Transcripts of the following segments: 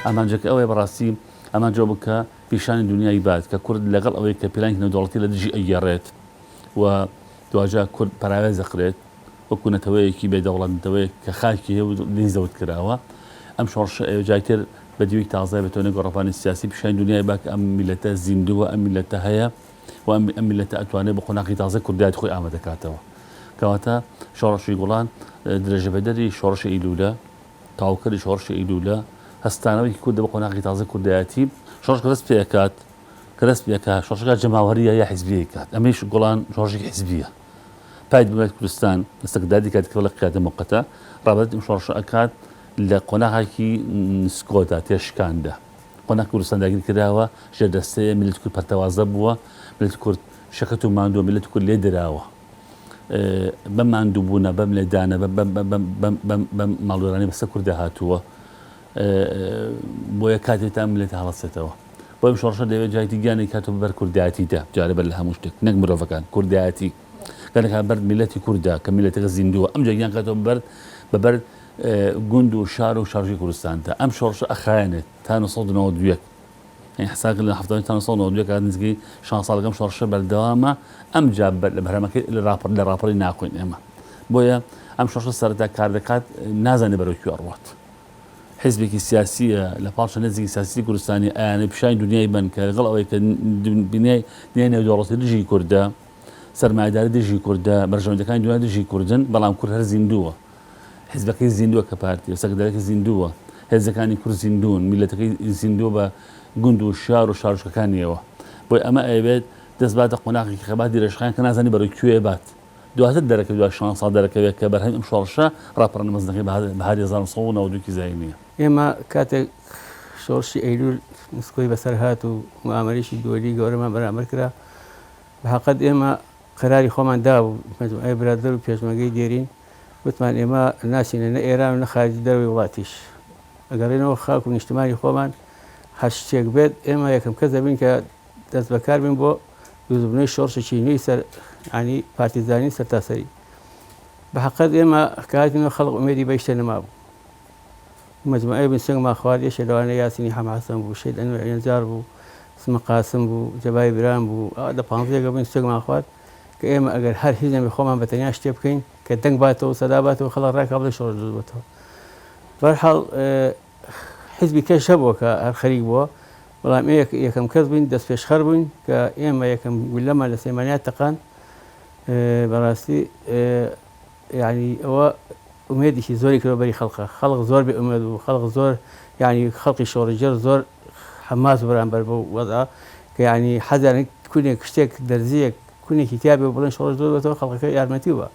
ئامانجەکە ئەوەیە بەڕاستی ئەمان جۆ بکە پیشانی دنیای بات کە کورد لەگەڵ ئەوەی کە پیلانی نێودەوڵەتی لە دژی ئەیگەڕێت و دوجا کورد پراوێز دەخرێت وەکو نەتەوەیەکی بێدەوڵەتەوەی کە خاکی هەیە و لیزەوت کراوە ئەم شۆڕش جایتر بە دیوی تازای بێتەوە گۆڕەپانی سیاسی پیشانی دنیای باکە ئەم میلەتە زیندووە ئەم میلەتە هەیە و ئەم میلەتە ئەتوانێت بە قۆناغی تازای کوردایەتی خۆی ئامادەکاتەوە کەواتە شۆڕشی گوڵان درێژەبەدەری شۆڕشی ئیلولە تاوکەری شۆڕشی ئیلولە هەستانەوەی کورد بە قۆناغی تازای کوردایەتی شۆڕش کە دەست پێکات کە دەست پێکات شۆڕشەکە جەماوەریە یا حیزبیە کات ئەمەش گوڵان شۆڕشێکی حیزبیە پای دەوڵەتی کوردستان دەستەکدادی کاتی کە بڵێ قیادە موقەتە ڕابەتی ئەم شۆڕشە ئەکات لە قۆناغێکی نسکۆدا تێشکاندا قۆناغی کوردستان داگیر کراوە ژێر دەستەیە میلەتی کورد پەرتەوازە بووە میلەتی کورد شەکەت و ماندووە میلەتی کورد لێ دراوە بەم ماندووبوونە بەم لێدانە بەم ماڵوێرانی بەسەر کوردە هاتووە بۆیە کاتێک تا میلەتی هەڵەسێتەوە بۆ ئەم شۆڕشە دەوێت جایتی گیانی کاتەوە بەر کوردایەتیدا جارێ بەر لە هەموو شتێک نەک مرۆڤەکان کوردایەتی گەلێکا بەر میلەتی کووردا کە میلەتەکە زیندووە ئەم جایگیان کاتەوە بەبەر گوند و شار و شارژی کوردستاندا ئەم شۆڕشە ئەخایەنێت تا 1992 حساک لە 1992 کات نزیکەی 6 ساڵەکەم شۆڕشە بەردەوامە ئەم جا لە بەرهەمەکەی لە راپۆری ناخۆین ئێمە بۆیە ئەم شۆڕشە سەرەتا کار دەکات نازانێت بەرەو کوێ ئەڕوات حیزبێکی سیاسیە لە پاڵ نزیکی سیاسی کوردستانی ئایانەی پیشانی دنیای بن کە لەگەڵ ئەوەی کە دنیای نێودەوڵەتی دژی کوردە سەرمایه‌داری دژی کوردە بەرژەوەندەکانی دنیا دژی کوردن بەڵام کورد هەر زیندووە حیزبەکەی زیندووە کە پارتی و سەکرەدارێکی زیندووە هێزەکانی کورد زیندوون میلەتەکەی زیندووە بە گوند و شار و شارژەکانیەوە بۆی ئەمە ئەوێت دەست باتە قۆناغی خەباتی رێشخان کە نازانی بەڕووی کوێ بات دواتر دەرەکەوێت دوای 6 ساڵ دەرەکەوێت کە بەرهەم ئەم شۆڕشە ڕاپەڕەنە مەزنەکەی بەهاری 1992 زاینیە ئێمە کاتێک شۆڕشی ئەیلول نسکۆی بەسەر هات و معامەرێکی دووەلی گەورەمان بەرامبەر کرا بەحەقەت ئێمە قەراری خۆمان دابوو مەجموعەی برادەر و پێشمەرگەی دێرین وتمان ئێمە ناچینە نە ئێران و نە خارجی دەروی وڵاتیش ئەگەڕێنەوە خاک و نیشتمانی خۆمان هەر شتێک بێت ئێمە یەکەم کەس دەبین کە دەست بەکار بین بۆ دروستبوونەوەی شۆڕشێکی نوێی سەر ینی پارتیزانی سەرتاسەری بەحەقەت ئێمە کاتینەوە خەڵق ئومێدی بە شتێ نەمابوو مجموعەی بن سنگ ماخوار یەکێ لەوانە یاسینی حەماسەم بوو شەید ئەنوەر ئەنجار بوو سمە قاسم بوو جەبای بران بوو لە 15 بن سنگ ماخوار کە ئێمە ئەگەر هەر هیچ خۆمان بەتەنیا شتێ بکەین کە دەنگ باتەوە سەدا باتەوە خەڵک ڕاکا بڵێ شۆڕش دروست بێتەوە بەرحاڵ حیزبی کەش هەبووە کە هەر خەریک بووە بەڵام یەکەم کەس بووین دەست پێشخەر بووین کە ئێمە یەکەم گولەمان لە سەیمانیات تەقان بەڕاستی یعنی ئەوە ئومێدێکی زۆری کردەوە بەری خەڵق زۆر بێ ئومێد و خەڵق زۆر یعنی خەڵقی شۆڕیجەر زۆر حەماس بەرامبەر بە وەزع کە یعنی حەزیان کونێک شتێک دەرزیەک کونێکی تیابێ بڵێن شۆڕش دروست بێتەوە خەڵقەکە یارمەتی بووە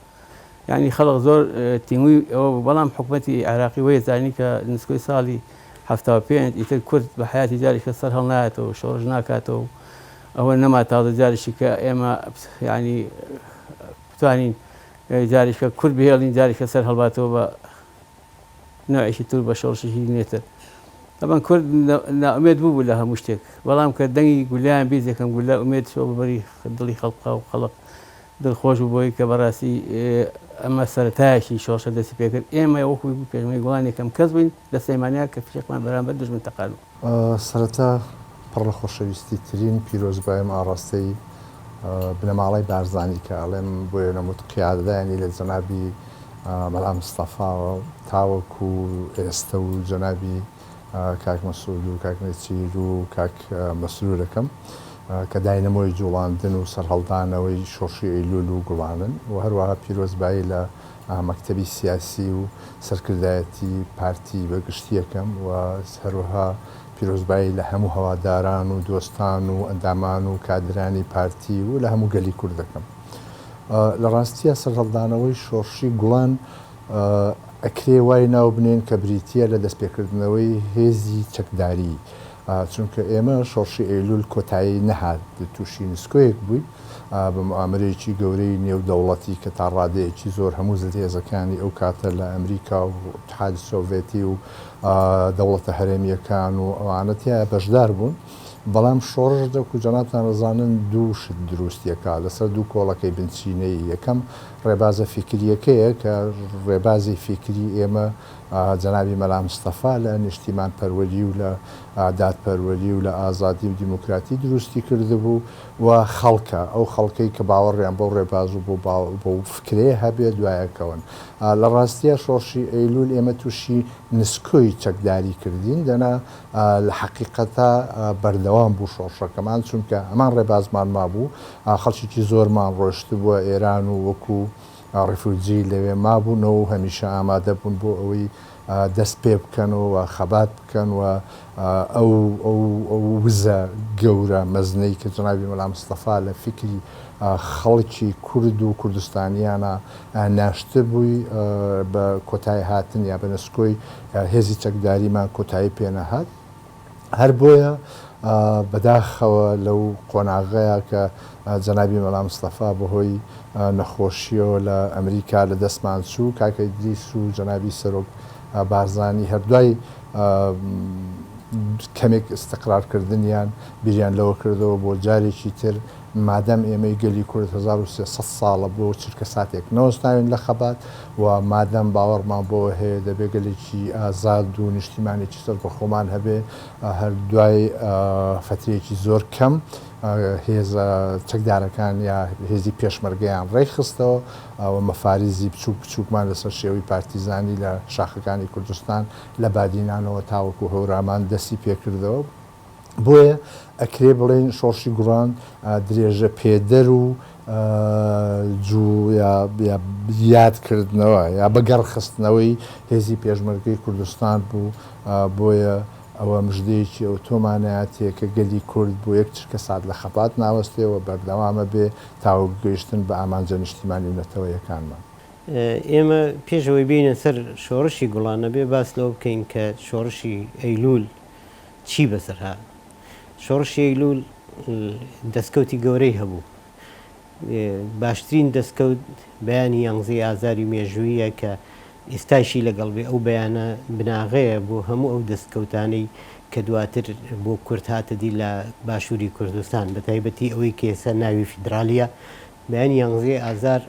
یعنی خەڵق زۆر تینووی ئەوە بەڵام حکوومەتی عێراقی وەیە زانی کە نسکۆی ساڵی 75 ئیتر کورد بە حیاتی جارێکە سەر هەڵ نایەتەوە شۆڕش ناکاتەوە ئەوە نەما تازە جارێکی کە ئێمە ینی بتوانین جارێککە کورد بهێڵین جارێکە سەر هەڵباتەوە بە نوعێکی تر بە شۆڕشێکی نێتر طبعا کورد نائومێد بوو لە هەموو شتێک بەڵام کە دەنگی گولیان بیست یەکەم گولا ئومێد شۆ بەری دڵی خەڵقا و خەڵق دڵخۆش بوو بۆی کە بەڕاستی ئەمە سەرەتایەکی شۆڕشە دەستی پێکرد ئێمە وەکوی پێشمەری گوڵان یەکەم کەس بووین لە سەیمانیا کە فشێکمان بەرامبەر دژمن تەقان سەرەتا پڕ لە خۆشەویستی ترین پیرۆزبایم ئاڕاستەی بنەماڵی بارزانانی کە ئەڵێم بۆیە نەموت قیادەدایانی لە جەنابی بەڵام مستەفاوە تاوەکو ئێستا و جەنابی کاک مەسعود و کاک نەچیر و کاک مەسرورەکەم کە داینەمۆی جوڵاندن و سەرهەڵدانەوەی شۆڕشی ئەیلول و گوڵانن و هەروەها پیرۆزبایی لە مەکتەبی سیاسی و سەرکردایەتی پارتی بەگشتیەکەم و هەروەها پیرۆزبایی لە هەموو هەواداران و دۆستان و ئەندامان و کادرانی پارتی و لە هەموو گەلی کوردەکەم لە ڕاستیە سەرهەڵدانەوەی شۆڕشی گوڵان ئەکرێ وای ناو بنێن کە بریتە لە دەستپێکردنەوەی هێزی چەکداری چونکە ئێمە شۆڕشی ئەیلول کۆتایی نەهات تووشی نسکۆیەک بووی بە معاملەیەکی گەورەی نێودەوڵەتی کە تا ڕادەیەکی زۆر هەموو هێزەکانی ئەو کاتە لە ئەمریکا و اتحادی سۆڤێتی و دەوڵەتە هەرێمیەکان و ئەوانەتیە بەشدار بوون بەڵام شۆڕش دەکو جەنابتان ڕزانن دوو شت دروستیەکە لەسەر دوو کۆڵەکەی بنچینەی یەکەم ڕێبازە فیکریەکەیە کە ڕێبازی فیکری ئێمە جەنابی مەلا مستەفا لە نیشتیمان پەروەری و لە دادپەروەری و لە ئازادی و دیموکراتی دروستی کردبوو و خەڵکە ئەو خەڵکەی کە باوەڕیان بۆ ڕێباز و بۆ فکرێ هەبێ دوایەکەون لە ڕاستیە شۆڕشی ئەیلول ئێمە تووشی نسکۆی چەکداری کردین دەنا لە حقیقەتە بەردەوام بوو شۆڕشەکەمان چونکە ئەمان ڕێبازمان مابوو خەڵکیی زۆرمان ڕۆشت بووە ئێران و وەکو ڕیفوجی لەوێ مابوونەوە و هەمیشە ئامادە بوون بۆ ئەوەی دەست پێ بکەن و خەبات بکەن و ئەو وزە گەورە مەزنەی کە جەنابی مەلا مستەفا لە فکری خەڵکی کورد و کوردستانیانە ناشتە بووی بە کۆتایی هاتن یا بە نسکۆی هێزی چەکداریمان کۆتایی پێنەهات هەر بۆیە بەداخەوە لەو قۆناغەیە کە جەنابی مەلا مستەفا بەهۆی نەخۆشیەوە لە ئەمریکا لە دەستمان چوو کاکە ئیدریس و جەنابی سەرۆک بارزانی هەردوای کەمێک استقرارکردنیان بیریان لەوە کردەوە بۆ جارێکی تر مادەم ئێمەی گەلی کورد 1300 ساڵە بۆ چرکە ساتێک نەوەستاوین لە خەبات و مادەم باوەڕمان بۆ هەیە دەبێ گەلێکی ئازاد و نیشتیمانێکی سەر بە خۆمان هەبێ هەردوای فترێکی زۆر کەم هێزە چەکدارەکان یا هێزی پێشمەرگەیان ڕێکخستەوە و مەفارزی بچووک بچووکمان لەسەر شێوەی پارتیزانی لە شاخەکانی کوردستان لە بادینانەوە تاوەکو هەورامان دەستی پێکردەوە بۆیە ئەکرێ بڵێن شۆڕشی گوڕان درێژە پێدەر و یادکردنەوە یا بەگەڕخستنەوەی هێزی پێشمەرگەی کوردستان بوو بۆیە ئەوە مژدەیەکی ئەو تۆمانایەتەیە کە گەلی کورد بۆ یەک چرکە سات لە خەبات ناوەستێەوە بەردەوامە بێ تاوەگەیشتن بە ئامانجە نیشتیمانی نەتەوەیەکانمان. ئێمە پێشەوەی بینە سەر شۆڕشی گوڵانە بێ باس لەوە بکەین کە شۆڕشی ئەیلول چی بەسەرها. شۆڕشی ئەیلول دەستکەوتی گەورەی هەبوو. باشترین دەستکەوت بەیانی یانزەی ئازاری مێژوویە کە ئێستاشی لەگەڵ بێ ئەو بەیانە بناغەیە بۆ هەموو ئەو دەستکەوتانەی کە دواتر بۆ کورد هاتەدی لە باشووری کوردستان بە تایبەتی ئەوەی کە ئێستا ناوی فیدرالیە بەیانی یانزەی ئازار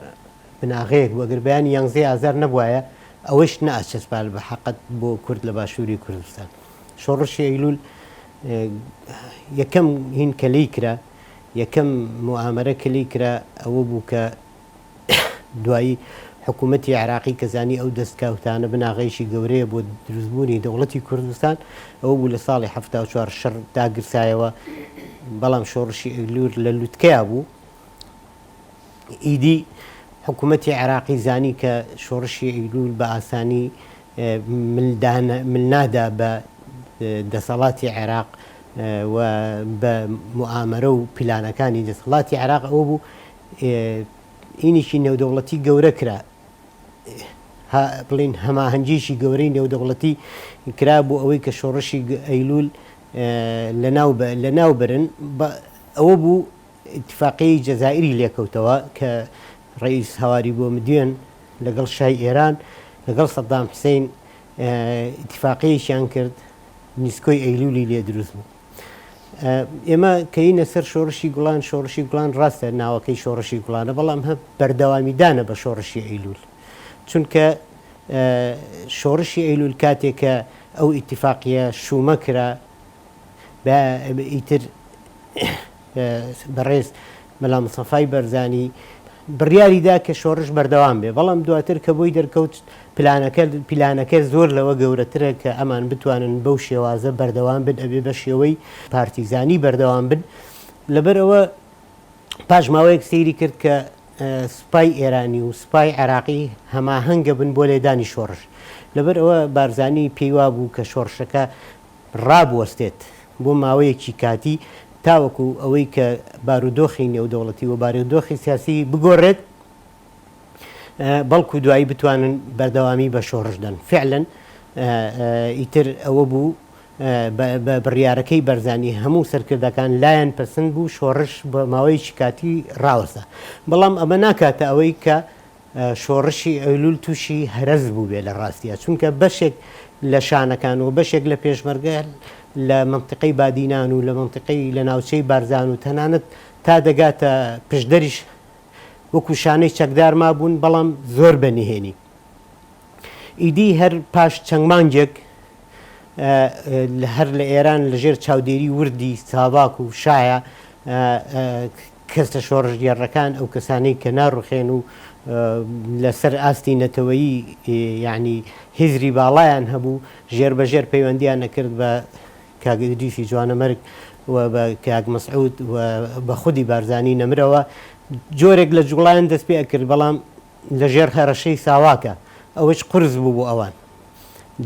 بناغەیەک بۆ ئەگەر بەیانی یانزەی ئازار نەبوایە ئەوەش نەئەچەسپال بە حەقەت بۆ کورد لە باشووری کوردستان. شۆڕشی ئەیلول یەکەم هین کە لی کرا یەکەم موامەرە کە لی کرا ئەوە بوو کە دوایی حکوومەتی عراقی کەزانی ئەو دەستکەوتانە بناغەیشی گەورەیە بۆ دروستبوونی دەوڵەتی کوردستان ئەوە بوو لە ساڵی 1970 شەڕ داگرسایەوە بەڵام شۆڕشی ئەیلول لە لوتکەیە بوو ئیدی حکوومەتی عراقی زانی کە شۆڕشی ئەیلول بە ئاسانی ملنادا بە دەسەڵاتی عێراق و بە موامەرە و پیلانەکانی دەسەڵاتی عێراق ئەوە بوو ئینیشی نێودەوڵەتی گەورە کرا بڵین هەماهەنگیشی گەورەی نێودەوڵەتی کرا بۆ ئەوەی کە شۆڕشی ئەیلول لە ناوبرن ئەوە بوو اتفاقی جەزائیری لێکەوتەوە کە ڕئیس هەواری بۆ مدوێن لەگەڵ شای ئێران لەگەڵ سەدام حوسێن اتفاقیشیان کرد نیسکۆی ئەیلولی لێ دروست بوو. ئێمە کەینە سەر شۆڕشی گوڵان شۆڕشی گوڵان ڕاستە ناوەکەی شۆڕشی گوڵانە بەڵام هە بەردەوامیدانە بە شۆڕشی ئەیلول چونکە شۆڕشی ئەیلول کاتێکە ئەو ئیتیفاقیە شومە کرا ئیتر بەڕێز مەلا مستەفای بەرزانی بڕیاریدا کە شۆڕش بەردەوام بێ بەڵام دواتر کە بۆی دەرکەوت پلانەکە زۆر لەوە گەورەترە کە ئەمان بتوانن بەو شێوازە بەردەوام بن ئەبێ بە شێوەی پارتیزانی بەردەوام بن لەبەرەوە پاژماوەیەک سەیری کرد کە سوپای ئێرانی و سوپای عێراقی هەماهەنگە بن بۆ لێدانی شۆڕش لەبەر ئەوە بارزانی پێیوا بوو کە شۆڕشەکە ڕابوەستێت بۆ ماوەیەکی کاتی تاوەکو ئەوەی کە بارودۆخی نێودەوڵەتی و بارودۆخی سیاسی بگۆڕێت بەڵکو دوایی بتوانن بەردەوامی بە شۆڕشدەن فعلەن ئیتر ئەوە بوو بە بڕیارەکەی بەرزانی هەموو سەرکردەکان لایەن پەسەند بوو شۆڕش بە ماوەیەکی کاتی ڕاوەستە بەڵام ئەمە ناکاتە ئەوەی کە شۆڕشی ئەیلول تووشی هەرەز بوو بێ لە ڕاستیە چونکە بەشێک لە شانەکان و بەشێک لە پێشمەرگە لە منطقەی بادینان و لە منطقەی لە ناوچەی بارزان و تەنانەت تا دەگاتە پشدەریش وەکو شانەی چەکدار مابوون بەڵام زۆر بەنهێنی ئیدی هەر پاش چەند مانگێک هەر لە ئێران لەژێر چاودێری وردی ساواک و شایە کەسە شۆڕژ گێڕەکان ئەو کەسانەی کە ناڕوخێن و لەسەر ئاستی نەتەوەیی یعنی هیزری باڵایان هەبوو ژێر بەژێر پەیوەندیان نەکرد بە کاگدریسی جوانەمەرگ و بە کاک مەسعود و بە خودی بارزانی نەمرەوە جۆرێک لە جوڵایان دەست پێ ئەکرد بەڵام لەژێر هەرەشەی ساواکە ئەوەش قرس بوو بۆ ئەوان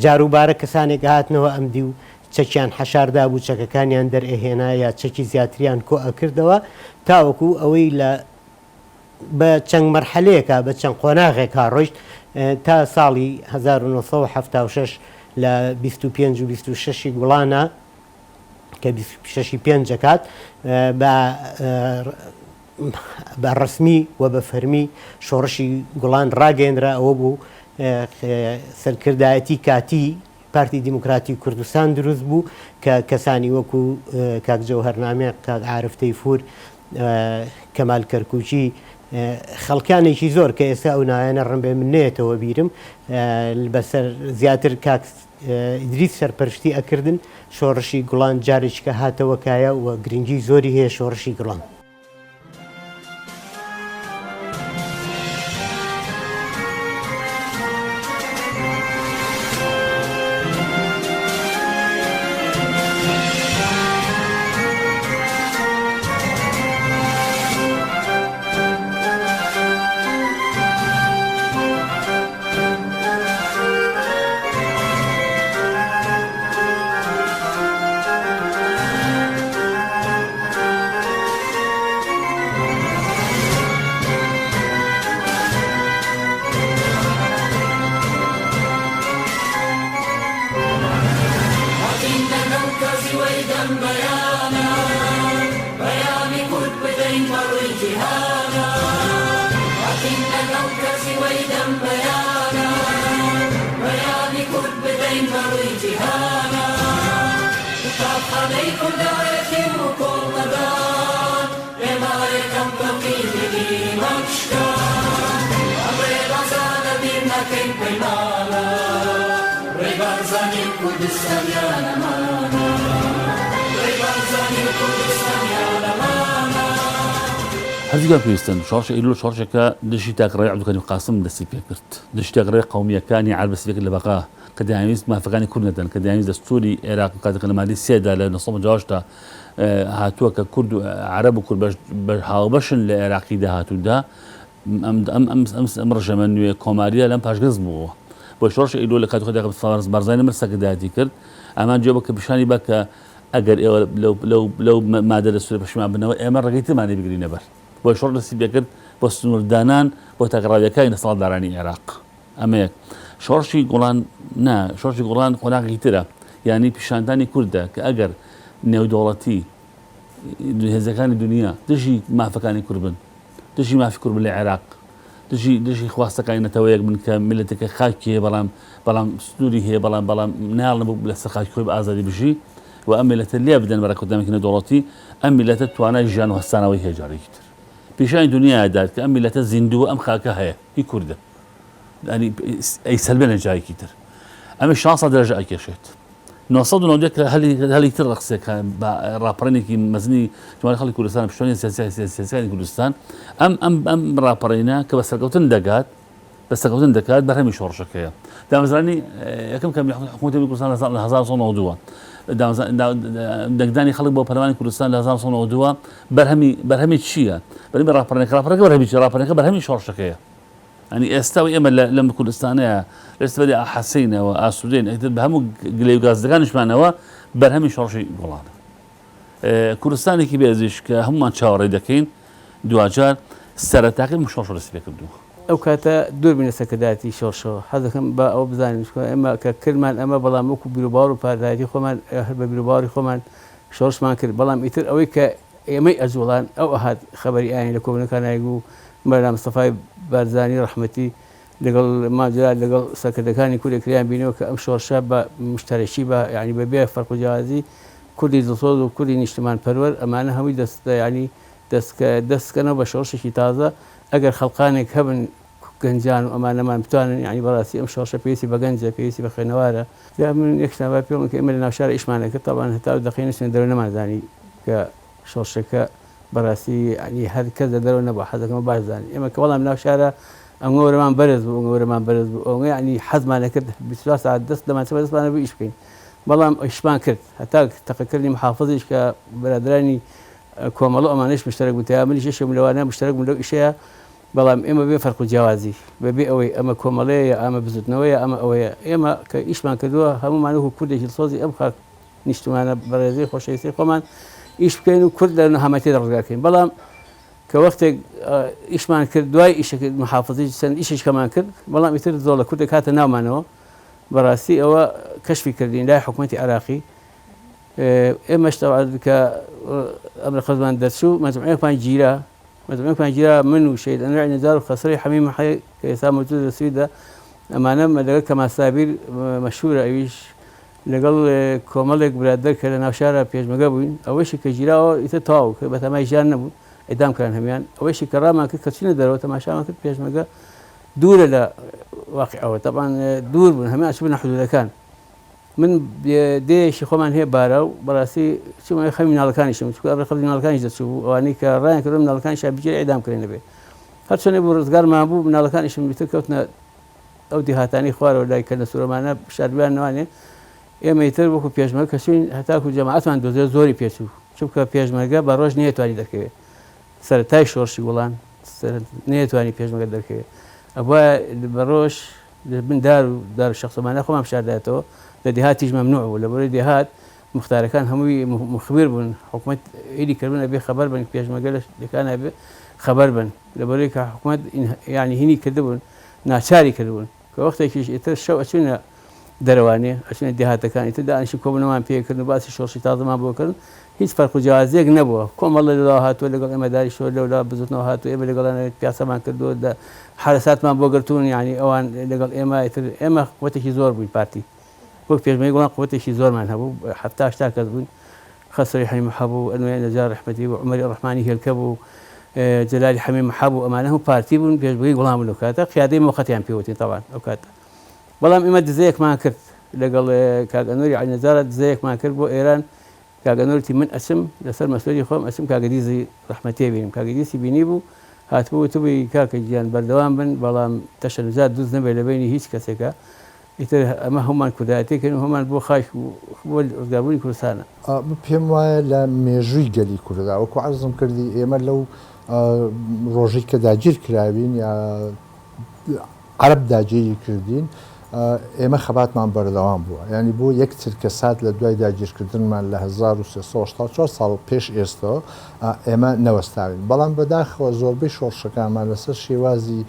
جاروبارە کەسانێک هاتنەوە ئەمدی و چەکیان حەشاردا بوو چەکەکانیان دەرئێهێنا یا چەکی زیاتریان کۆ ئەکردەوە تاوەکو ئەوەی لە بە چەند مەرحەلەیەکە بە چەند قۆناغێکا ڕۆیشت تا ساڵی 1976 لە 25 و 26 گوڵانە کە 26 پێنج دەکات بە ڕسمی و بە فەرمی شۆڕشی گوڵان ڕاگەێنرا ئەوە بوو سەرکردایەتی کاتی پارتی دیموکراتی کوردستان دروست بوو کە کەسانی وەکو کاک جەوهەرنامێ کاک عارف تەیفور کەمال کەرکوچی خەڵکانێکی زۆر کە ئێستا ئەو نایەنە ڕمبێ من نێتەوە بیرم بەسەر زیاتر کاک ئیدریس سەرپەرشتی ئەکردن شۆڕشی گوڵان جارێککە هاتەوەکایە و گرنگی زۆری هەیە شۆڕشی گوڵان هەردووگان پێویستن شۆڕشی ئەیلوڵ شۆڕشێکە دژی تاقڕێی عەبدولکەریم قاسم دەستی پێ کرد دژی تاقڕێی قەومیەکانی عەرب دەستی پێ کرد لە بەقا کە دەیانویست مافەکانی کورد نەدەن کە دەیانویست دەستوری عێراق و کاتێک لە مادەی سێدا لە 1950 هاتووە کە کورد و عەرەب و کورد هاوبەشن لە عێراقی داهاتوودا ئەم ڕژەمە نوێ کۆماریە لەم پاشگەز بووەوە بۆ شۆڕشی ئەیلوڵ لە کاتێک بارزانی مەر سەگەدایەتی کرد ئەمان جوێ بە کە پیشانی بە کە ئەگەر ئێوە لەو مادە لە سوورە پەشیمان بنەوە ئێمە ڕێگەی ترمانی بگرینە بەر بۆ شۆڕ دەستی پێ کرد بۆ سنووردانان بۆ تاگەڕاویەکانی نەسەڵاتدارانی عێراق ئەمە یەک شۆڕشی گوڵان نا شۆڕشی گوڵان قۆناغێکی ترە یعنی پیشاندانی کووردە کە ئەگەر نێودوڵەتی هێزەکانی دنیا دژی مافەکانی کورد بن دژی مافی کورد لە عێراق دژی خواستەکانی نەتەوەیەک بن کە میلەتێکە خاکی هەیە بەڵام سنووری هەیە بەڵام ناڵ نەبوو لەسەر خاکی خۆی بە ئازادی بژی و ئەم میلەتە لێ بدەن بەرە کۆتامێکی نێودوڵەتی ئەم میلەتە توانای ژیان و هەستانەوەی هەیە جارێکی تر پیشانی دنیادات کە ئەم میلەتە زیندووە ئەم خاکە هەیە هی کووردە ینی ئەی سەلبێنە جایەکی تر ئەمە 16 دەرەجە ئەکێشێت 990 کە هەلی تر ڕقسێکە بە ڕاپەڕێنێکی مەزنی جمهوری خەڵکی کوردستان پشتوانی سیاسیەکانی کوردستان ئەم ڕاپەڕینە کە بە سەرکەوتن دەکات بەرهەمی شۆڕشەکەیە دامەزرانی یەکەم کە حکوومەتی کوردستان لە 1992 دەنگدانی خەڵک بۆ پەرلەمانی کوردستان لە 1992 بەرهەمی چییە؟ بەرهەمی ڕاپەڕەکە بەرهەمی شۆڕشەکەیە ینی ئێستاوی ئێمە لەم کوردستانەیە لەستبەری ئاحەسینەوە ئاسوودین ئەتر بە هەموو گلەی و گازدەکانیشمانەوە بەرهەمی شۆڕشی گوڵانە کوردستانێکی بێزیش کە هەمومان چاوەڕێ دەکەین دوجار سەرەتاقی شۆڕش دەستی پێ کردووە ئەو کاتە دوور بینە سەکەداتی شۆڕشەوە حەزەکەم بە ئەو بزانین ئێمە کە کردمان ئەمە بەڵام وەکو بیرروباوەڕ و پاردایەتی خۆمان هەر بە بیرروباوەڕی خۆمان شۆڕشمان کرد بەڵام ئیتر ئەوەی کە ئێمەی ئەجوڵان ئەو ئەهات خەبەری ئاین لە کۆبنەکانایک و بەرنامە مستەفای بارزانی ڕەحمەتی لەگەڵ ماجرات لەگەڵ سەرکردەکانی کوردێکریان بینەوە کە ئەم شۆڕشە بە مشتەرەکی بە ینی بەبێ فەرق و جیازی کوردی دڵسۆز و کوردی نیشتمان پەروەر ئەمانە هەمووی ینی دەستکەنەوە بە شۆڕشێکی تازە ئەگەر خەڵقانێک هەبن گەنجان و ئەمانەمان بتوانن ینی بەڕاستی ئەم شۆڕشە پێویستی بە گەنجە پێویستی بە خوێنەوارە یا من یەکشتابا پێڵم کە ئێمە لە ناوشارە ئیشمانەکە تاوان هەتا دەخینە سوێن دەرەوە نەمازانی کە شۆڕشەکە بەڕاستی ینی هەر کەس لە دەرەوە نەبووە حەزەکەمە باشزانانی ئێمە کە وەڵام ناوشارە ئەمەوەرەمان بەرز بوو ئەوەرەمان بەرز بوو ئەوە ینی حەزمانە کرد 24 ساعت دەست دەمانچەوە دەستمانە بوو ئیش بکەین بەڵام ئیشمان کرد هەتا تەقەکردنی محافظیش کە بەرادرانی کۆمەڵە ئەمانش مشترک بوو تا منیش یەکێکم لەوانە مشترک بوون لەو ئیشەیە بەڵام ئێمە بێ فەرق و جیاوازی بەبێ ئەوەی ئەمە کۆمەڵەیە ئەمە بزوتنەوەیە ئەمە ئەوەیە ئێمە کە ئیشمان کردووە هەمومان وەکو کوردێکی سۆزی ئەم خاک نیشتمانە بەڕێزەی خۆشەویستی خۆمان ئیش بکەین و کورد لە هەمەتێدا ڕزگارکەین بەڵام کە وەختێک ئیشمان کرد دوای ئیشەکە محافظی چەند ئیشش کەمان کرد بەڵام ئیتر زۆر لە کوردێک هاتە ناومانەوە بەڕاستی ئەوە کەشفی کردین لای حکوومەتی عراقی ئێمەش تەواو کە ئەم لە خەزمان دەرچوو مەجموعەیەکمان گیرا من و شەید ئەنواری نەجار و خەسەری حەمیم حەی کە ئێستا موجود لە سویدە ئەمانە لەگەڵ کەمال سابیر مەشهورە ئەویش لەگەڵ کۆمەڵێک برادەر کە لە ناوشارە پێشمەگە بووین ئەوەشی کە گیراوە ئیتر تەواو کە بە تەمای ژیان نەبوو ئەیدام کردن هەمیان ئەوەشی کە ڕامان کرد کە چینە دەرەوە تەماشامان کرد پێشمەگە دوورە لە واقعەوە تەبان دوور بوون هەمیان چوونە حدودەکان من دێشی خۆمان هەیە بارە و بەڕاستی چوومە خەمی مناڵەکانیشم چکە ئەبرە خەڵکی مناڵەکانیش دەچوو ئەوانەی کە ڕایان کردن مناڵەکانیشیان بگیرە ئێدام کردێنە بێ هەر چۆنێ بوو ڕزگارمان بوو مناڵەکانیشم بیتر کەوتنە ئەو دیهاتانی خوارەوە لای کە لە سوورەمانە شاردویان نوانێ ئێمە ئیتر وەکو پێشمەرگە کە چوین هەتاکو جەماعەتمان دۆزێ زۆری پێچوو چونکە پێشمەرگە بە ڕۆژ نەیەتوانی دەرکەوێت سەرەتای شۆڕشی وڵان نەیەتوانی پێشمەرگە دەرکەوێت ئەوە بە ڕۆژ من دار و دار شخصمانە خۆمان شاردایەتەوە لە دێهاتیش مەمنوع بوو لەبەرەوەی دێهات مختارەکان هەمووی مخبر بوون حکوومەت ئیدی کردبوون ئەبێ خەبەر بن پێشمەرگە لەکان ئەبێ خەبەر بن لەبەرەوەی کە حکوومەت یعنی هینی کردبوون ناچاری کردبوون کە وەختێکیش ئیتر شەو ئەچوونە دەرەوانێ ئەچونە دێهاتەکان ئیتر دانیشی کۆبوونەوان پێکردن و باسی شۆڕشی تازەمان بۆکردن هیچ فەرق و جیاوازیەک نەبووە کۆمەڵە لەڵاو هاتووە لەگەڵ ئێمەداری شۆ لەولا بزوتنەوە هاتووە ئێمە لەگەڵان پیاسەمان کردووە حرەساتمان بۆ گرتوون یعنی ئەوان لەگەڵ ئێمە ئیتر ئێمە قووەتێکی زۆر بووین پارتی وەک پێشمەرگەی وڵات قووەتێکی زۆرمان هەبوو 70 کەس بوون خەسەری حەمیم هەبوو ئەنوێر نەجار ڕەحمەتی بوو عومەری ڕەحمانی هێلکە بوو جەلالی حەمیم هەبوو ئەمانە هەموو پارتی بوون پێشمەرگەی وڵام بوون لەو کاتە قیادەی موقەتیان پێوتین تەواو ئەو کاتە بەڵام ئێمە دزەیەکمان کرد لەگەڵ کاک ئەنوەری عەینەجارە دزەیەکمان کرد بۆ ئێران کاک ئەنوەری من ئەچم لەسەر مەسئولی خۆم ئەچم کاگەدیزی ڕەحمەتێ بینیم کاگەدیزی بینی بوو هاتبوو توی کاکە گیان بەردەوام بن بەڵام تەشەنوجات دووز نەبێ لە بینی هیچ کەسێکە ئیتر ئەمە هەمومان کوردایەتێکن و هەمان بۆ خاش بۆ ڕزگاربوونی کوردستانە پێم وایە لە مێژووی گەلی کووردا وەکو عەرزم کردی ئێمە لەو ڕۆژەی کە داگیر کراوین یا عەرەب داگیری کردین ئێمە خەباتمان بەردەوام بووە ینی بۆ یەک چرکە سات لە دوای داگیرکردنمان لە 1384 ساڵ پێش ئێستەوە ئێمە نەوەستاوین بەڵام بەداخەوە زۆربەی شۆڕشەکانمان لەسەر شێوازی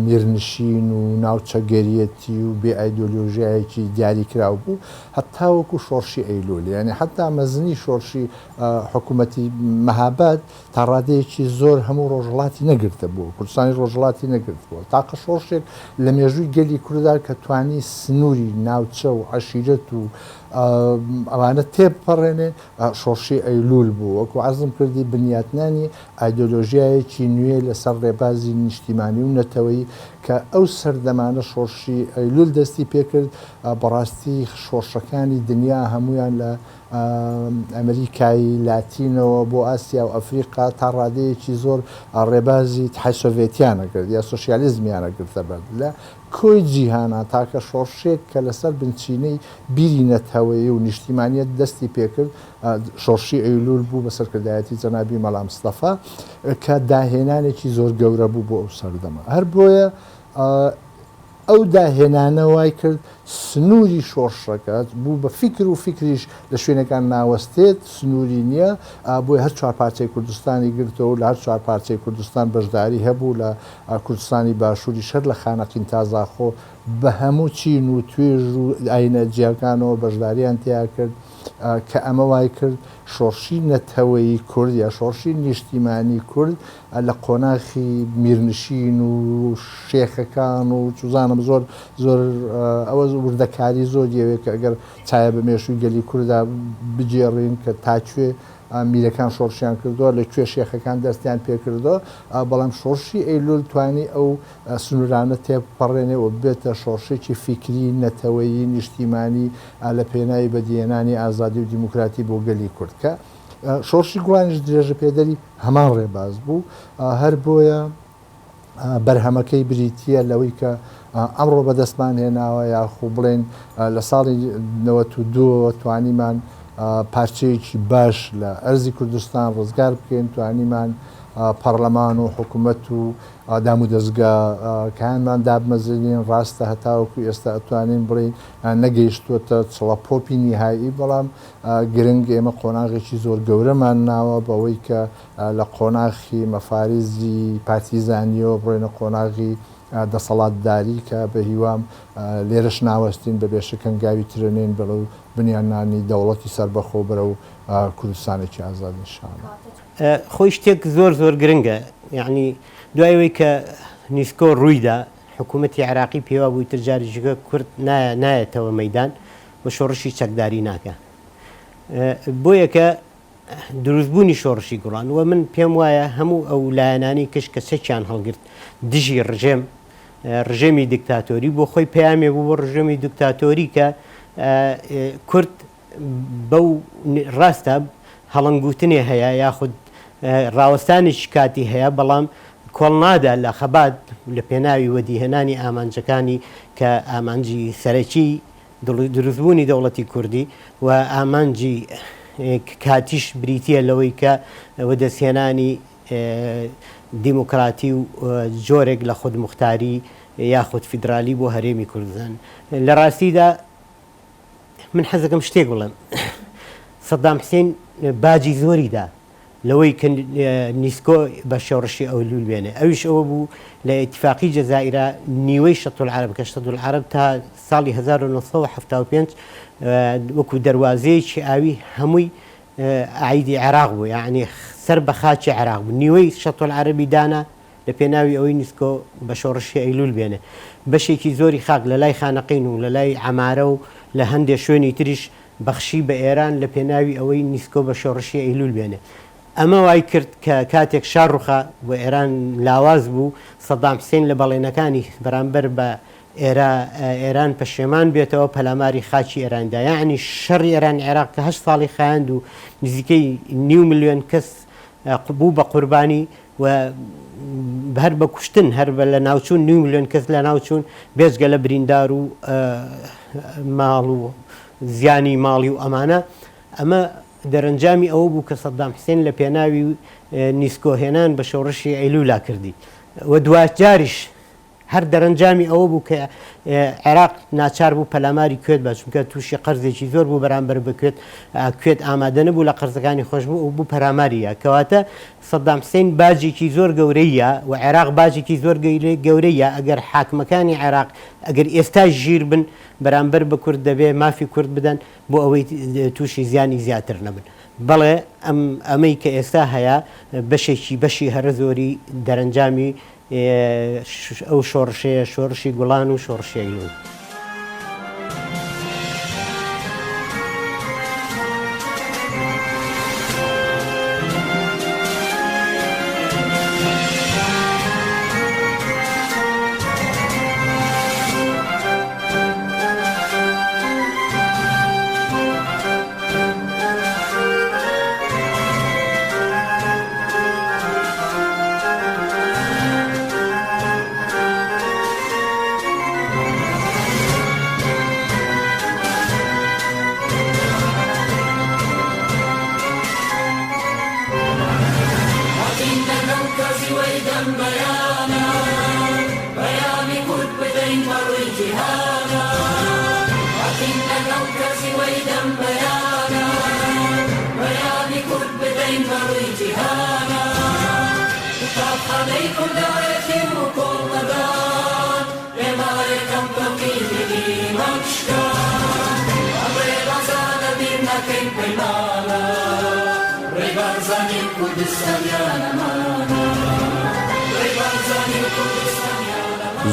میرنشین و ناوچەگەریەتی و بێ ئایدۆلۆژیایەکی دیاری کراو بوو هەتا وەکو شۆڕشی ئەیلول یعنی حتا مەزنی شۆڕشی حکوومەتی مەهاباد تا ڕادەیەکی زۆر هەموو ڕۆژهەڵاتی نەگرتە بوو کوردستانی ڕۆژهەڵاتی نەگرت بووە تاقە شۆڕشێک لە مێژووی گەلی کورددا کە توانی سنووری ناوچە و عەشیرەت و ئەوانە تێپەڕێنێ شۆڕشی ئەیلول بوو وەکو عەرزم کردی بنیاتنانی ئایدۆلۆژیایەکی نوێ لەسەر ڕێبازی نیشتیمانی و نەتەوەی کە ئەو سەردەمانە شۆڕشی ئەیلول دەستی پێکرد بەڕاستی شۆڕشەکانی دنیا هەمویان لە ئەمریکایی لاتینەوە بۆ ئاسیا و ئەفریقا تا ڕادەیەکی زۆر ڕێبازی تحای سۆڤێتیانە کرد یا سۆشیالیزمیانە گرتە بەر لە کۆی جیهانە تاکە شۆڕشێک کە لەسەر بنچینەی بیری نەتەوەی و نیشتیمانیت دەستی پێکرد شۆڕشی ئەیلول بوو بە سەرکردایەتی جەنابی مەڵام مستەفا کە داهێنانێکی زۆر گەورە بوو بۆ ئەو سەردەما هەر بۆیە ئەو داهێنانە وای کرد سنووری شۆڕشەکەت بوو بە فیکر و فیکریش لە شوێنەکان ناوەستێت سنووری نییە بۆی هەر چوار پارچەی کوردستانی گرتەوە لە هەر چوار پارچەی کوردستان بەشداری هەبوو لە کوردستانی باشووری شەر لە خانەقین تازاخۆ بە هەموو چین و توێژ و ئاینە جیاکانەوە بەشداریان تیا کرد کە ئەمە وای کرد شۆڕشی نەتەوەی کورد یا شۆڕشی نیشتیمانی کورد لە قۆناخی میرنشین و شێخەکان و چوزانم زۆر زۆر ئەوە وردەکاری زۆر دیەوێت کە ئەگەر چایە بە مێشووی گەلی کووردا بجێڕین کە تاکوێ میرەکان شۆڕشیان کردووە لە کوێ شێخەکان دەستیان پێکردەوە بەڵام شۆڕشی ئەیلول توانی ئەو سنوورانە تێپەڕێنێ و بێتە شۆڕشێکی فیکری نەتەوەیی نیشتیمانی لە پێناوی بەدیێنانی ئازادی و دیموکراتی بۆ گەلی کورد کە شۆڕشی گوڵانیش درێژە پێدەری هەمان ڕێباز بوو هەر بۆیە بەرهەمەکەی بریتە لەوەی کە ئەمڕۆ بەدەستمان هێناوە یاخۆ بڵێن لە ساڵی 92 توانیمان پارچەیەکی باش لە ئەرزی کوردستان ڕزگار بکەین توانیمان پەرلەمان و حکوومەت و دام و دەستگا کەیانمان دابمەزێنین ڕاستە هەتاوەکو ئێستا ئەتوانین بڵین نەگەیشتووەتە چڵەپۆپی نهایی بەڵام گرنگ ئێمە قۆناغێکی زۆر گەورەمان ناوە بەوەی کە لە قۆناغی مەفارزی پارتیزانیەوە بڕێنە قۆناغی دەسەڵاتداری کە بە هیوام لێرەش ناوەستین بە بێشەکەنگاوی ترێنین بەڵەو بنیانانی دەوڵەتی سربەخۆ بەرە و کوردستانێکی ئازاد نیشانە خۆی شتێک زۆر گرنگە یعنی دوایەوەی کە نیسکۆ ڕوویدا حکوومەتی عراقی پێوا بووی ترجاریژگە کورد نایەتەوە مەدان بە شۆڕشی چەکداری ناکە بۆیە کە دروستبوونی شۆڕشی گوڵان وە من پێم وایە هەموو ئەو لایەنانی کەش کە سەکیان هەڵگرت دژی ڕژێمی دیکتاتۆری بۆ خۆی پەیامێ بوو بۆ ڕژێمی دیکتاتۆری کە کورد بەو ڕاستە هەڵنگوتنێ هەیە یاخود ڕاوەستانێکی کاتی هەیە بەڵام کۆڵ نادا لە خەبات لە پێناوی وەدیهێنانی ئامانجەکانی کە ئامانجی سەرەکی دروستبوونی دەوڵەتی کوردی و ئامانجی کاتیش بریتە لەوەی کە وەدەستهێنانی دیموکراتی و جۆرێک لە خودمختاری یاخود فیدرالی بۆ هەرێمی کوردستان لە ڕاستیدا من حەزەکەم شتێک بڵێم سەدام حوسێن باجی زۆریدا لەوەی کە نیسکۆ بە شۆڕشی ئەیلول بێنێ ئەویش ئەوە بوو لە ئیتفاقی جەزائیرە نیوەی شەتوالعەرەب کە شەتوالعەرەب تا ساڵی 1975 وەکو دەواازەیەکی ئاوی هەمووی عیدی عێراق بوو یعنی سەر بە خاچی عێراق بوو نیوەی شەتوالعەرەبی دانا لە پێناوی ئەوەی نیسکۆ بە شۆڕشی ئەیلول بێنێ بەشێکی زۆری خاک لە لای خانەقین و لە لای عەمارە و لە هەندێک شوێنی تریش بەخشی بە ئێران لە پێناوی ئەوەی نیسکۆ بە شۆڕشی ئەیلول بێنێ ئەمە وای کرد کە کاتێک شارڕوخە بۆ ئێران لاواز بوو سەدام حوسێن لە بەڵێنەکانی بەرامبەر بە ئێران پەشێمان بێتەوە پەلاماری خاچی ئێراندا یعنی شەڕی ئێران عێراق کە 8 ساڵی خایاند و نزیکەی 9 ملیۆن کەس بوو بە قوربانی و هەر بە کوشتن هەر بە لە ناوچوون 9 ملیۆن کەس لە ناوچوون بێزگە لە بریندار و ماڵ و زیانی ماڵی و ئەمانە ئەمە دەرەنجامی ئەوە بوو کە سەدام حوسێن لە پێناوی نیسکۆهێنان بە شۆڕشی ئەیلولا کردی و دوات جاریش هەر دەرەنجامی ئەوە بوو کە عێراق ناچار بوو پەلاماری کوێت بە چونکە تووشی قەرزێکی زۆر بوو بەرامبەر بکوێت کوێت ئامادە نەبوو لە قەرزەکانی خۆش بوو و بوو پەراماریە کەواتە سەدام حوسێن باجێکی زۆر گەورەیە و عێراق باجێکی زۆر گەورەیە ئەگەر حاکمەکانی عێراق ئەگەر ئێستا ژیر بن بەرامبەر بە کورد دەبێ مافی کورد بدەن بۆ ئەوەی تووشی زیانی زیاتر نەبن بەڵێ ئەمەی کە ئێستا هەیە بەشی هەرە زۆری دەرەنجامی ئەو شۆڕشەیە شۆڕشی گوڵان و شۆڕشی ئەیلول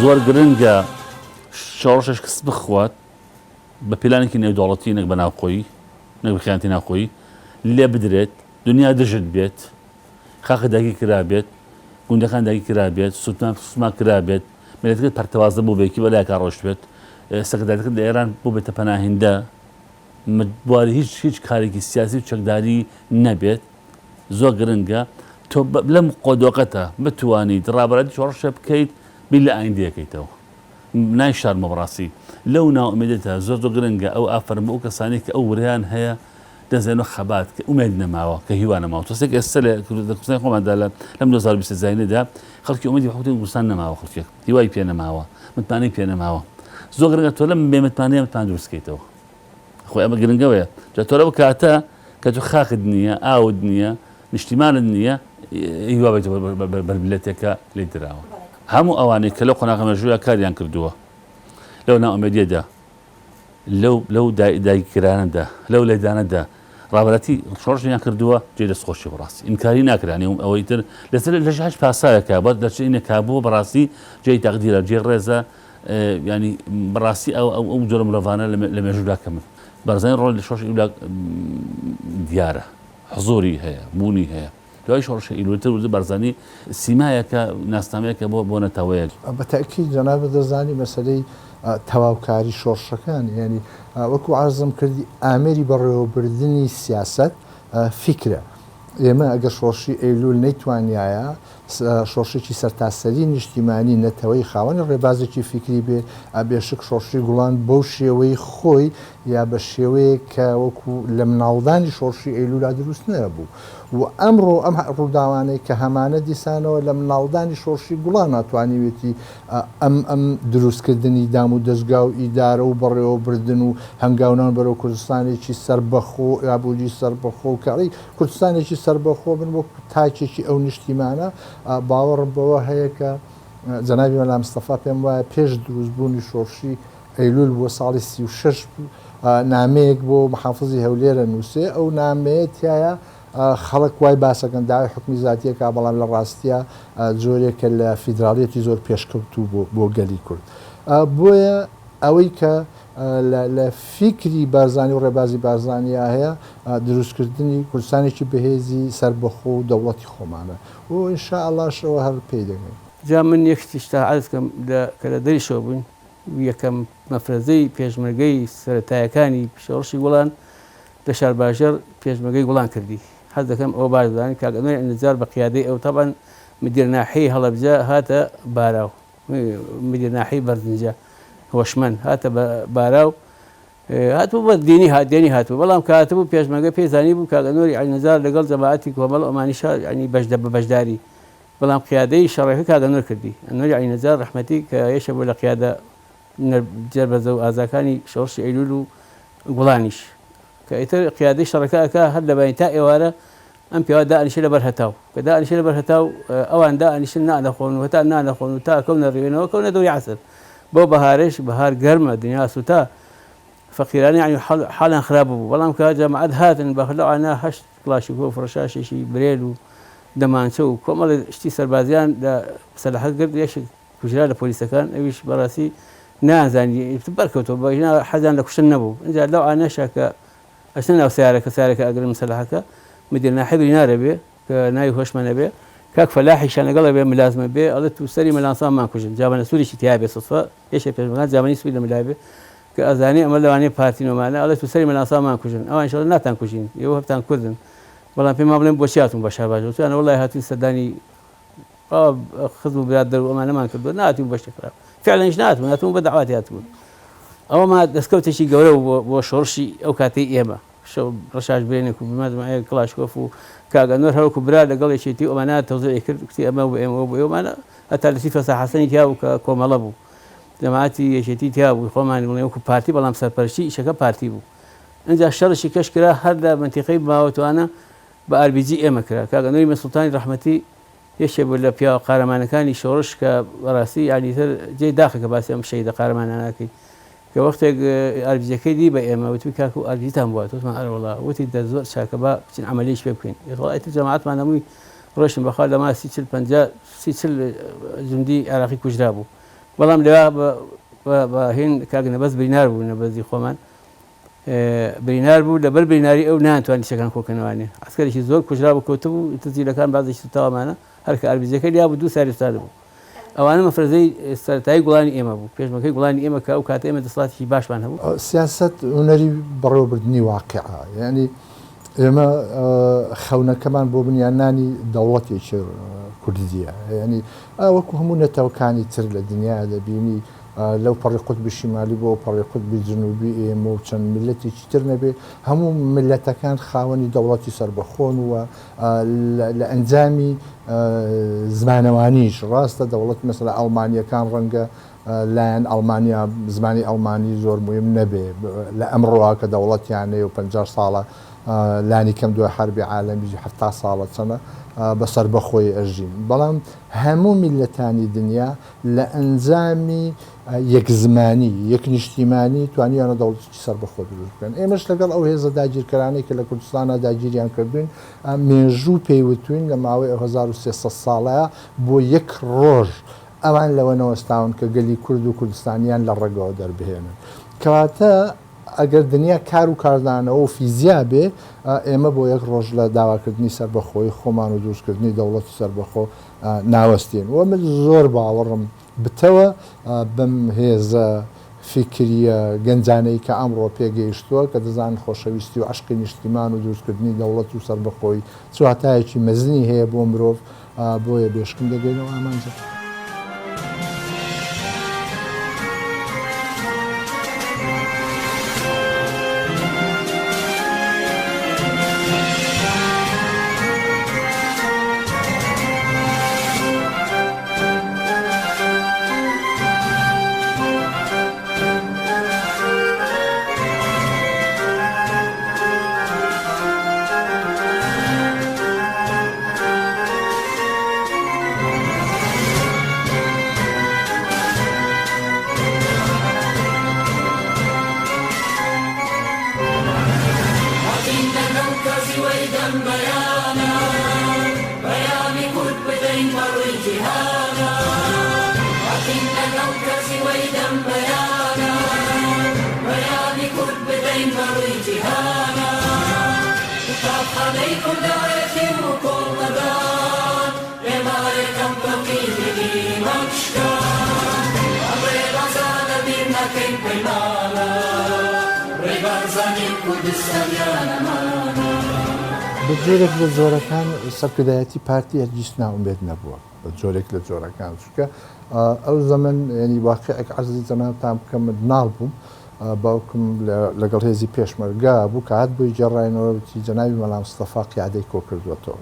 زۆر گرنگە شۆڕشش کەس بخوات بە پلانێکی نێودوڵەتی نەک بە ناوخۆیی نەک بە خیانەتی ناوخۆیی لێ بدرێت دنیا دژت بێت خاخە داگی کرا بێت گوندەکان داگی کرا بێت سوسما کرا بێت ملەتەکەت پەرتەوازە بوو بێکی بەلایکە ڕۆشت بێت سەکرەتارەکەت لە ئێران بوو بێتە پەناهێندە بواری هیچ کارێکی سیاسی و چەکداری نەبێت زۆر گرنگە تۆ لەم قۆدۆقەتە بتوانیت ڕابەتی شۆڕشە بکەیت بیر لە ئایندەکەیتەوە نای شارمە بەڕاستی لەو ناومێدێتە زۆر گرنگە ئەو ئافرمە ئەو کەسانی کە ئەو وریان هەیە دەزێنەوە خەبات کە ئومێد نەماوە کە هیوان نەماوە تۆسێک ئێستا لە کوردستانی خۆماندا لەم 2020 زاینەدا خەڵکی ئومێدی حکومەتی کوردستان نەماوە خەڵکێک هیوای پێ نەماوە متمانەی پێ نەماوە زۆر گرنگە تۆ لەم بێمتمانەیە متمان دروستکەیتەوە خۆی ئەمە گرنگەوەیە جا تۆ لەو کاتە کە تۆ خاخت نییە ئاوت نییە نیشتیمانت نییە هیوا بێتەوە بەرمیلەتێکە لێ دراوە هەموو ئەوانەی کە لەو قۆناغە مێژوویە کاریان کردووە لەو ناومێدیەدا لەو دایکرانەدا لەو لێدانەدا ڕابەتی شۆڕشیان کردووە جێ دەستخۆشی بەڕاستی ئینکاری ناکرانی ئەوەی تر لەسەر لەژ هەش پاسایەکە بەت دەچینەکە بووە بەڕاستی جێی تەقدیرە جێ ڕێزە ینی بەڕاستی ئەو جۆرە مرۆڤانە لە مێژوودا من بەرزانی ڕۆڵ لە شۆڕشی ئیلولا دیارە حزوری هەیە بوونی هەیە دوای شۆڕشی ئیلولتر وزە بەرزانی سیمایەکە ناسنامەیەکە بۆ نەتەوەیەک بەتەکی جەناب دەزانی مەسەلەی تەواوکاری شۆڕشەکان یعنی وەکو عەرزم کردی ئامێری بەڕێوەبردننی سیاست فیکرە ئێمە ئەگەر شۆڕشی ئەیلول نەیتوانایە شۆڕشێکی سەرتاسەری نیشتیمانی نەتەوەی خاوەنی ڕێبازێکی فیکری بێ ئابێشک شۆڕشی گوڵان بەو شێوەی خۆی یا بە شێوەیە کە وەکو لە مناڵدانی شۆڕشی ئەیلولا دروست نەبوو و ئەمڕۆ ئەم ڕووداوانەی کە هەمانە دیسانەوە لە مناڵدانی شۆڕشی گوڵان ناتوانیوێتی ئەم دروستکردنی دام و دەستگا و ئیدارە و بەڕێوەبردن و هەنگاونان بەرەو کوردستانێکی سربەخۆ یابووری سربەخۆ و کاری کوردستانێکی سربەخۆ بن وەکو تاکێکی ئەو نیشتیمانە باوەڕم بەوە هەیە کە جەنابی مەلا مستەفا پێم وایە پێش دروستبوونی شۆڕشی ئەیلول بۆ ساڵی 36 نامەیەک بۆ محافزی هەولێرە نووسێ ئەو نامەیە تایە خەڵک وای باسەکەن داوای حکمی زاتیەکە بەڵام لە ڕاستیە جۆرێکە لە فیدراڵیەتی زۆر پێشکەوتوو بۆ گەلی کورد بۆیە ئەوەی کە لە فیکری بارزانانی و ڕێبازی بارزانیا هەیە دروستکردنی کوردستانێکی بەهێزی سربەخۆ و دەوڵەتی خۆمانە و ئینشاءڵڵاشەوە هەر پێی دەگەین جا من یەکتیشتا عەزکەم کە لە دەریشەوە بووین یەکەم مەفرەزەی پێشمەرگەی سەرەتایەکانی شۆڕشی گوڵان لە شارباژەر پێشمەرگەی گوڵان کردی حەز دەکەم ئەوە بازدانی کاگەنۆی ئەنجار بە قیادەی ئەو تەبەن مدیر ناحەی هەڵەبجە هاتە باراو مدیر ناحەی بەرزنجە هۆشمەند هاتە باراو هاتبوو بە دێنی هاتووە بەڵام کاتبوو پێشمەرگە پێزانی بوو کاگەنۆری عینەزار لەگەڵ جەماعەتی کۆمەڵ ئەمانیشا ینی بە بەشداری بەڵام قیادەی شەڕێکەکە کاگەنۆر کردی ئەنۆری عینەزار ڕەحمەتی کە یەشە بوو لە قیادە جەربەزە و ئازاکانی شۆڕشی ئەیلول و گوڵانیش کە ئیتر قیادەی شەڕەکەکە هەر لەبانی تا ئێوارە ئەم پیاوە دائنیشە لەبەر هەتاو کە دائنیشە لەبەر هەتاو ئەوان دائنیشن نانەخۆن و هەتا نانەخۆن و تا کەونە ڕێوێنەوە کەونە دەوری عەسر بۆ بەهارش بەهار گەرمە دنیا سوتا فەقیرانی ینی حاڵیان خراپ بوو بەڵام کە جەماعەت هاتن بە لەوانە هەشت کڵاشیکۆ و فڕەشاشێکی برێل و دەمانچە و کۆمەڵی شتی سەربازیان لە سەلاحەت گرت یەشێک کوژرا لە پۆلیسەکان ئەویش بەڕاستی نازانی بەرکەوتەوە بەژنا حەزیان لە کوشتن نەبوو اینجا لەوانەشە کە ئەچنە ناو سیارەکە سارێکە ئەگەر مەسەلاحەکە مدیر ناحەی نارە بێ کە ناوی هۆشمەنە بێ کاک فەلاحیشان لەگەڵە بێ ملازمە بێ ئەڵێ تو سەری مەلانسانمان کوژن جابەنە سووریشی تیا بێ سوسفە یەشێ پێشمەکان جابەنی سووری لە ملا بێ کە ئەزانی ئەمە لەوانەیە پارتینۆمانە ئەڵێ تو سەری مەلانسانمان کوژن ئەوان ئینشەڵا ناتان کوژین ئێوە هەفتان کوردن بەڵام پێم بڵێن بۆچی هاتوون بە شاباژەوە توانە وەڵای هاتوین سەردانی خزم و برادەر و ئەمانەمان کردووە نهاتوین بۆ شتێک خراپ فعلا هیچ نهاتوون هاتوون بە دەعواتی هاتوون ئەوەما دەستکەوتێکی گەورە بۆ شۆڕشی ئەو کاتەی ئێمە ڕەشاش برێنێک و بمەزمە کڵاشکۆف و کاگەنۆر هەروەکو برا لەگەڵ یەکێتی ئەمانە تەوزیعی کرد کتی ئەمە بۆ ئێمەوە بۆ ئێوەمانە هەتا لە سیفە ساحەسەنی تیا بوو کە کۆمەڵە بوو جەماعەتی یەکێتی تیا بوو خۆمانی بڵێ وەکو پارتی بەڵام سەرپەرشتی ئیشەکە پارتی بوو اینجا شەڕشی کەش کرا هەر لە منتیقەی ماوەتوانە بە ئاربیجی ئێمە کرا کاگەنۆری مەسوڵتانی ڕەحمەتی یەکێ بوو لە پیاوە قارەمانەکانی شۆڕش کە بەڕاستی یانیتر جێی داخەکە باسی ئەم شەیدە قارەمانانەکەی کە وەختێک ئاربیجەکەی دی بە ئێمە وتوی کاک و ئاربیجتان بووە تۆتمان ئەرەوەڵا وتی دەزۆر چاکە بە بچین عەمەلیش پێ بکەین ئێتر جەماعەتمان هەمووی ڕۆشن بەخوا لەما سی جوندی عێراقی کوژرا بوو بەڵام لەوا بە هێن کاک نەبەست برینار بوو نەبەزی خۆمان برینار بوو لەبەر بریناری ئەو ناتوانانی شەکان کۆکەنەوانێ ئەسکەرێکی زۆر کوژرا بە کۆتە بوو تزیلەکان بازێکی سوتاوامانە هەرکە ئەربیزەکە لیا بوو 2 ساری سادە بوو ئەوانە مەفرەزەی سەرەتایی گوڵانی ئێمە بوو پێشمەکەی گوڵانی ئێمە کە ئەو کاتە ئێمە دەسڵاتی باشمان هەبوو سیاست هونەری بەڕێوەبردننی واقعە یعنی ئێمە خەونەکەمان بۆ بنیانانی دەوڵەتێکی کوردیە ینی وەکو هەموو نەتەوەکانی تر لە دنیا دەبینی لەو پەڕی قوتبی شیمالی بۆ پەڕی قوتبی جنوبی ئێمە و چەند ملەتێکی تر نەبێ هەموو ملەتەکان خاوەنی دەوڵەتی سربەخۆن وە لە ئەنجامی زمانەوانیش ڕاستە دەوڵەت مەسەلا ئەڵمانیەکان ڕەنگە لایەن ئەڵمانیا زمانی ئەڵمانی زۆر مهم نەبێ لە ئەمڕۆوا کە دەوڵەتیانەیە و 50 ساڵە لانی کەم دوای حربی عالەمی 70 ساڵە چەنە بەسەر بەخۆی ئەژین بەڵام هەموو میلەتانی دنیا لە ئەنجامی یەک زمانی یەک نیشتیمانی توانیانە دەوڵەتی سربەخۆ دروست بکەن ئێمەش لەگەڵ ئەو هێزە داگیرکەرانەی کە لە کوردستانە داگیریان کردوین مێژوو پێیوتوین لە ماوەی 1300 ساڵەیە بۆ یەک ڕۆژ ئەوان لەوەنەوەستاون کە گەلی کورد و کوردستانیان لە ڕێگەوە دەربهێنن کەواتە ئەگەر دنیا کار و کاردانەوە و فیزیا بێ ئێمە بۆ یەک ڕۆژ لە داواکردنی سربەخۆی خۆمان و دروستکردنی دەوڵەتی سربەخۆ ناوەستین وە من زۆر باوەڕم بتەوە بم هێزە فکریە گەنجانەی کە ئەمڕۆ پێگەیشتووە کە دەزان خۆشەویستی و عشقی نیشتیمان و دروستکردنی دەوڵەت و سربەخۆی چواتایەکی مەزنی هەیە بۆ مرۆڤ بۆیە بێشکم دەگەینەوە ئامانجە. بە جۆرێک لە جۆرەکان سەرکردایەتی پارتی هەرگیز ناومێت نەبووە بە جۆرێک لە جۆرەکان چونکە ئەو زەمن ینی واقعێک عەرزی جەنابتان بکەم ناڵ بووم باوکم لەگەڵ هێزی پێشمەرگا بوو کە هات بۆی جێڕاینەوە وتی جەنابی مەلا مستەفا قیادەی کۆ کردووەتەوە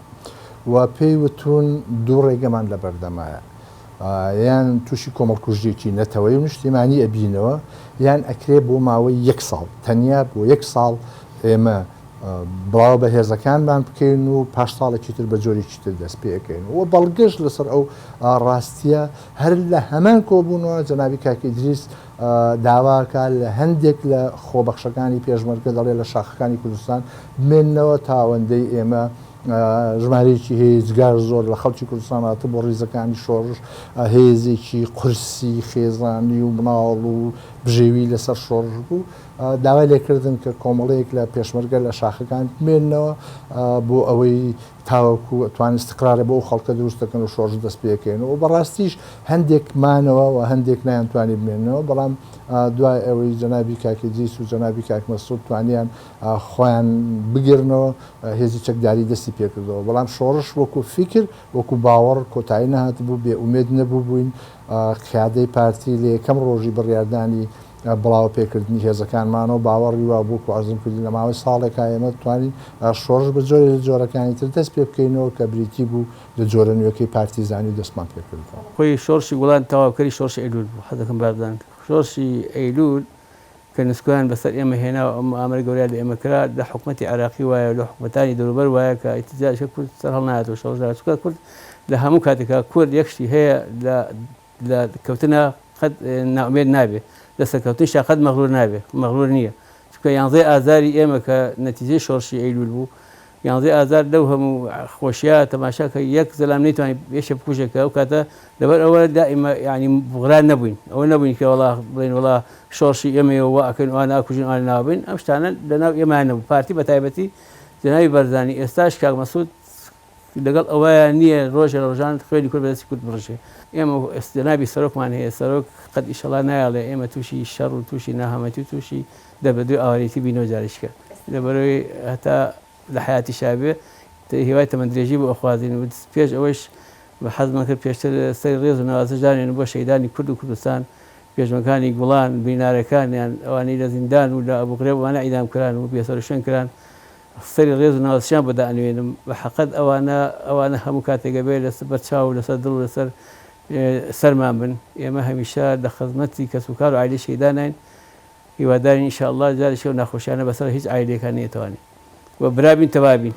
و پێی وتون دوو ڕێگەمان لە بەردەمایە یان تووشی کۆمەڵکوژیەکی نەتەوەی و نیشتیمانی ئەبینەوە یان ئەکرێ بۆ ماوەی 1 ساڵ تەنیا بۆ 1 ساڵ ئێمە بڵاو بە هێزەکانمان بکەین و پاش ساڵێکی تر بە جۆرێکی تر دەست پێەکەین و بەڵگەشت لەسەر ئەو ڕاستیە هەر لە هەمان کۆبوونەوە جەنابی کاکی ئیدریس داواکە لە هەندێک لە خۆبەخشەکانی پێشمەرگە دەڵێ لە شاخەکانی کوردستان بمێننەوە تاوەندەی ئێمە ژمارەیەکی هێزگار زۆر لە خەڵکی کوردستان هاتە بۆ ڕیزەکانی شۆڕش هێزێکی قورسی خێزانی و مناڵ و بژێوی لەسەر شۆڕش بوو داوای لێکردن کە کۆمەڵەیەک لە پێشمەرگە لە شاخەکان بمێننەوە بۆ ئەوەی تاوەکو توان استقرارە بۆ خەڵکە دروست دەکەن و شۆڕش دەست پێکەینەوە بەڕاستیش هەندێکمانەوە و هەندێک نایانتوانی بمێننەوە بەڵام دوای ئەوەی جەنابی کاکی ئیدریس و جەنابی کاک مەسعود توانیان خۆیان بگرنەوە هێزی چەکداری دەستی پێکردەوە بەڵام شۆڕش وەکو فکر وەکو باوەڕ کۆتایی نەهات بوو بێ ئومێد نەبوو بووین قیادەی پارتی لە یەکەم ڕۆژی بڕیاردانی بڵاو پێکردنی هێزەکانمانەوە باوەڕی وا بوو و عەرزم کردی لە ماوەی ساڵێک ئێمە توانین شۆڕش بە جۆرە لە جۆرەکانی تر دەست پێ بکەینەوە کە بریتی بوو لە جۆرە نوێەکەی پارتیزانی و دەستمان پێکردەوە خۆی شۆڕشی وڵات تەواوکەری شۆڕشی ئەیلول بوو حەزەکەم بابزان شۆڕشی ئەیلول کە نسکۆیان بەسەر ئێمە هێنا و ئەم ئامەرە گەورەیان لە ئێمە کرا لە حکومەتی عێراقی وایە لە حکومەتانی دەوروبەر وایە کە ئیتیجارەکە کورد سەر هەڵنایەتەوە شۆڕش چونکە کورد لە هەموو کاتێکا کورد یەکشتی هەیە لە کەوتنە قەت ناومێد نابێ دەسەرکەوتنی شاقەت مەغرور نابێ مەغرور نییە چونکە 11 ئازاری ئێمە کە نەتیجەی شۆڕشی ئەیلول بوو یانزێ ئازار لەو هەموو خۆشیە تەماشاکە یەک زەلام نەیتوانانی پێشە بکوژێکە ئەو کاتە لەبەر ئەوە دائیمە ینی بغران نەبووین ئەوە نەبووین کە وڵا بڵێن وڵا شۆڕشی ئێمەوە ئەکەن وان ناکوژین ئەوان ناوبین ئەم شتانە لەناو ئێمان نەبوو پارتی بە تایبەتی جەنابی بەرزانی ئێستاش کاک مەسعود لەگەڵ ئەوەیە نییە ڕۆژە ڕۆژان خوێنی کورد بەدەستی کورد بڕژێ ئێمە جەنابی سەرۆکمان هەیە سەرۆک قەت ئیشەڵا نایاڵێ ئێمە تووشی شەڕ و تووشی ناهەمەتی و تووشی دەبدوی ئاوارێتی بینەوە جاریشکە لەبەرەوەی هەتا لە حیاتی شابێ هیوای تەمەندرێژی بۆ ئەخوازین و پێش ئەوەش بە حەزمان کرد پێشتر سەری ڕێز و ناوازەژانێن بۆ شەیدانی کورد و کوردستان پێشمەکانی گوڵان بینارەکانیان ئەوانەی لە زیندان و لە ئەبوغرێب وانە ئیدام کران و بێسەر و شوێن کران سەری ڕێز و ناوازەشیان بۆ دانوێنم بە حەقەت ئەوانە هەموو کاتێکە بێ لەسەر بەرچاو و لەسەر دڵ و لەسەر سەرمان بن ئێمە هەمیشە لە خزمەتی کەس و کار و عایلەی شەیدانین هیوادارین ئینشاءالله جارێکی ئەو ناخۆشیانە بەسەر هیچ عایلەیەکان نێتوانێت و برابین تەوابین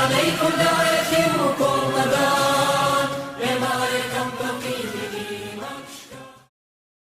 عليكم دائما